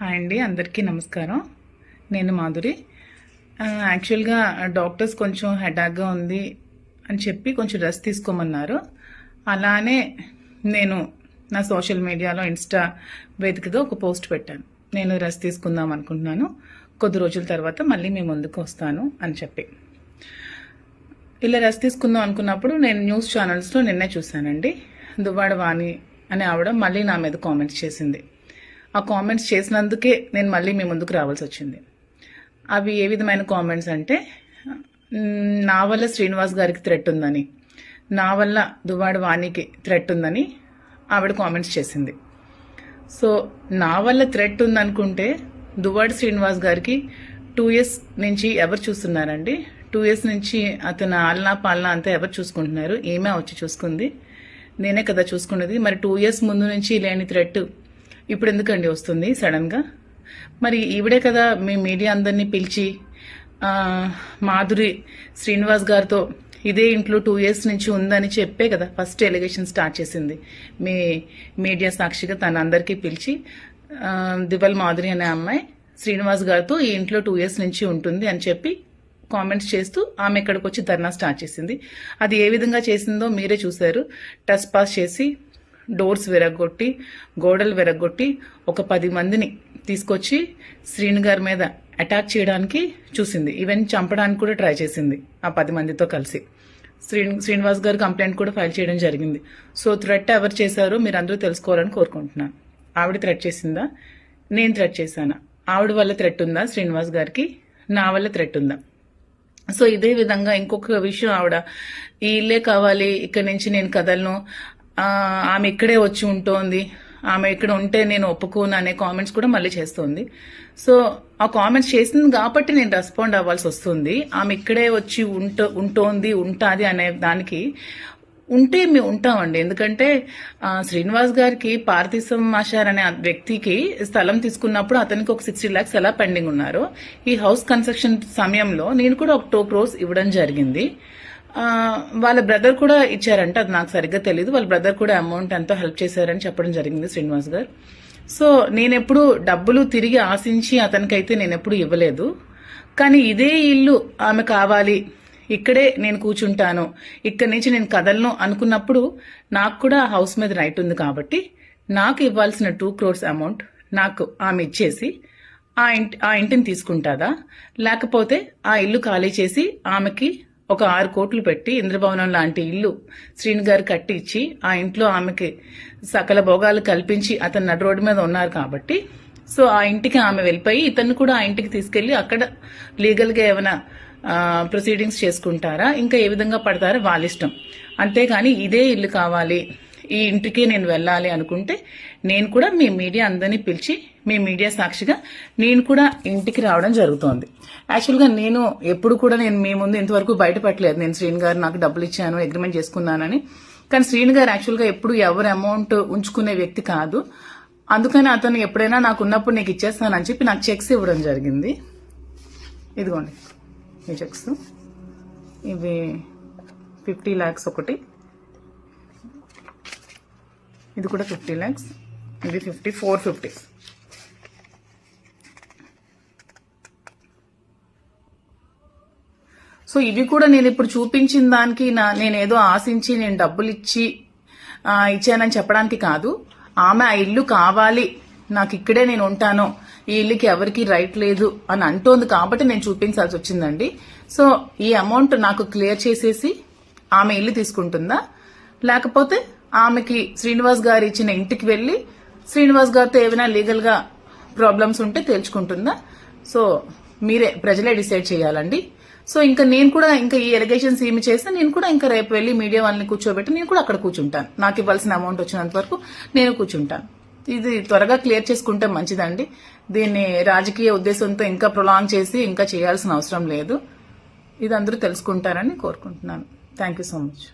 Hi అండి, అందరికీ నమస్కారం. నేను మాధురి. యాక్చువల్గా డాక్టర్స్ కొంచెం హెడాక్గా ఉంది అని చెప్పి కొంచెం రెస్ట్ తీసుకోమన్నారు. అలానే నేను నా సోషల్ మీడియాలో ఇన్స్టా వేదికగా ఒక పోస్ట్ పెట్టాను. నేను రెస్ట్ తీసుకుందాం అనుకుంటున్నాను, కొద్ది రోజుల తర్వాత మళ్ళీ మీ ముందుకు వస్తాను అని చెప్పి. ఇలా రెస్ట్ తీసుకుందాం అనుకున్నప్పుడు నేను న్యూస్ ఛానల్స్లో నిన్నే చూశానండి. దువ్వాడ వాణి అనే ఆవిడ మళ్ళీ నా మీద కామెంట్స్ చేసింది. ఆ కామెంట్స్ చేసినందుకే నేను మళ్ళీ మీ ముందుకు రావాల్సి వచ్చింది. అవి ఏ విధమైన కామెంట్స్ అంటే, నా వల్ల శ్రీనివాస్ గారికి థ్రెట్ ఉందని, నా వల్ల దువ్వాడ వాణికి థ్రెట్ ఉందని ఆవిడ కామెంట్స్ చేసింది. సో నా వల్ల థ్రెట్ ఉందనుకుంటే దువ్వాడ శ్రీనివాస్ గారికి 2 years నుంచి ఎవరు చూస్తున్నారండి? 2 years నుంచి అతను ఆలనా పాలనా అంతా ఎవరు చూసుకుంటున్నారు? ఏమే వచ్చి చూసుకుంది? నేనే కదా చూసుకున్నది. మరి 2 years ముందు నుంచి లేని థ్రెట్ ఇప్పుడు ఎందుకండి వస్తుంది సడన్గా? మరి ఈవిడే కదా మీ మీడియా అందరినీ పిలిచి మాధురి శ్రీనివాస్ గారితో ఇదే ఇంట్లో 2 years నుంచి ఉందని చెప్పే కదా ఫస్ట్ ఎలిగేషన్ స్టార్ట్ చేసింది. మీ మీడియా సాక్షిగా తన అందరికీ పిలిచి దివల్ మాధురి అనే అమ్మాయి శ్రీనివాస్ గారితో ఈ ఇంట్లో 2 years నుంచి ఉంటుంది అని చెప్పి కామెంట్స్ చేస్తూ ఆమె ఇక్కడికి వచ్చి ధర్నా స్టార్ట్ చేసింది. అది ఏ విధంగా చేసిందో మీరే చూశారు. టచ్ పాస్ చేసి, డోర్స్ విరగొట్టి, గోడలు విరగొట్టి, ఒక 10 మందిని తీసుకొచ్చి శ్రీను గారి మీద అటాక్ చేయడానికి చూసింది. ఈవెన్ చంపడానికి కూడా ట్రై చేసింది ఆ 10 మందితో కలిసి. శ్రీనివాస్ గారు కంప్లైంట్ కూడా ఫైల్ చేయడం జరిగింది. సో థ్రెట్ ఎవరు చేశారో మీరు అందరూ తెలుసుకోవాలని కోరుకుంటున్నాను. ఆవిడ థ్రెట్ చేసిందా? నేను థ్రెట్ చేశానా? ఆవిడ వల్ల థ్రెట్ ఉందా శ్రీనివాస్ గారికి? నా వల్ల థ్రెట్ ఉందా? సో ఇదే విధంగా ఇంకొక విషయం, ఆవిడ ఈ ఇల్లే కావాలి, ఇక్కడి నుంచి నేను కదలను, ఆమె ఇక్కడే వచ్చి ఉంటోంది, ఆమె ఇక్కడ ఉంటే నేను ఒప్పుకోను అనే కామెంట్స్ కూడా మళ్ళీ చేస్తుంది. సో ఆ కామెంట్స్ చేసింది కాబట్టి నేను రెస్పాండ్ అవ్వాల్సి వస్తుంది. ఆమె ఇక్కడే వచ్చి ఉంటోంది, ఉంటాది అనే దానికి ఉంటే మేము ఉంటామండి. ఎందుకంటే శ్రీనివాస్ గారికి పార్థిసం ఆశార్ అనే వ్యక్తికి స్థలం తీసుకున్నప్పుడు అతనికి ఒక 60 lakhs ఎలా పెండింగ్ ఉన్నారో, ఈ హౌస్ కన్స్ట్రక్షన్ సమయంలో నేను కూడా ఒక 2 crores ఇవ్వడం జరిగింది. వాళ్ళ బ్రదర్ కూడా ఇచ్చారంట, అది నాకు సరిగ్గా తెలీదు. వాళ్ళ బ్రదర్ కూడా అమౌంట్ ఎంతో హెల్ప్ చేశారని చెప్పడం జరిగింది శ్రీనివాస్ గారు. సో నేనెప్పుడు డబ్బులు తిరిగి ఆశించి అతనికైతే నేనెప్పుడు ఇవ్వలేదు. కానీ ఇదే ఇల్లు ఆమె కావాలి, ఇక్కడే నేను కూర్చుంటాను, ఇక్కడి నుంచి నేను కదలను అనుకున్నప్పుడు నాకు కూడా హౌస్ మీద రైట్ ఉంది. కాబట్టి నాకు ఇవ్వాల్సిన 2 crores అమౌంట్ నాకు ఆమె ఇచ్చేసి ఆ ఇంటిని తీసుకుంటాదా, లేకపోతే ఆ ఇల్లు ఖాళీ చేసి ఆమెకి ఒక 6 కోట్లు పెట్టి ఇంద్రభవనం లాంటి ఇల్లు శ్రీను గారు కట్టి ఇచ్చి ఆ ఇంట్లో ఆమెకి సకల భోగాలు కల్పించి అతను నడు రోడ్డు మీద ఉన్నారు కాబట్టి, సో ఆ ఇంటికి ఆమె వెళ్ళిపోయి ఇతన్ని కూడా ఆ ఇంటికి తీసుకెళ్లి అక్కడ లీగల్గా ఏమైనా ప్రొసీడింగ్స్ చేసుకుంటారా, ఇంకా ఏ విధంగా పడతారో వాళ్ళ ఇష్టం. అంతేగాని ఇదే ఇల్లు కావాలి, ఈ ఇంటికి నేను వెళ్ళాలి అనుకుంటే నేను కూడా మీ మీడియా అందరినీ పిలిచి మీ మీడియా సాక్షిగా నేను కూడా ఇంటికి రావడం జరుగుతోంది. యాక్చువల్గా నేను ఎప్పుడు కూడా నేను మీ ముందు ఇంతవరకు బయటపెట్టలేదు నేను శ్రీను గారు నాకు డబ్బులు ఇచ్చాను, అగ్రిమెంట్ చేసుకున్నానని. కానీ శ్రీను గారు యాక్చువల్గా ఎప్పుడు ఎవరు అమౌంట్ ఉంచుకునే వ్యక్తి కాదు. అందుకని అతను ఎప్పుడైనా నాకు ఉన్నప్పుడు నీకు ఇచ్చేస్తానని చెప్పి నాకు చెక్స్ ఇవ్వడం జరిగింది. ఇదిగోండి ఈ చెక్స్, ఇవి 50 lakhs ఒకటి, ఇది కూడా 50 lakhs, ఇది 450. సో ఇవి కూడా నేను ఇప్పుడు చూపించిన దానికి నేనేదో ఆశించి నేను డబ్బులు ఇచ్చానని చెప్పడానికి కాదు. ఆమె ఆ ఇల్లు కావాలి, నాకు ఇక్కడే నేను ఉంటాను, ఈ ఇల్లుకి ఎవరికి రైట్ లేదు అని అంటోంది కాబట్టి నేను చూపించాల్సి వచ్చిందండి. సో ఈ అమౌంట్ నాకు క్లియర్ చేసేసి ఆమె ఇల్లు తీసుకుంటుందా, లేకపోతే ఆమెకి శ్రీనివాస్ గారు ఇచ్చిన ఇంటికి వెళ్లి శ్రీనివాస్ గారితో ఏమైనా లీగల్ గా ప్రాబ్లమ్స్ ఉంటే తేల్చుకుంటుందా? సో మీరే ప్రజలే డిసైడ్ చేయాలండి. సో ఇంకా నేను కూడా ఇంకా ఈ ఎలిగేషన్స్ ఏమి చేస్తే నేను కూడా ఇంకా రేపు వెళ్లి మీడియా వాళ్ళని కూర్చోబెట్టి నేను కూడా అక్కడ కూర్చుంటాను. నాకు ఇవ్వాల్సిన అమౌంట్ వచ్చినంత వరకు నేను కూర్చుంటాను. ఇది త్వరగా క్లియర్ చేసుకుంటే మంచిదండి. దీన్ని రాజకీయ ఉద్దేశంతో ఇంకా ప్రొలాంగ్ చేసి ఇంకా చేయాల్సిన అవసరం లేదు. ఇది అందరూ తెలుసుకుంటారని కోరుకుంటున్నాను. Thank you so much.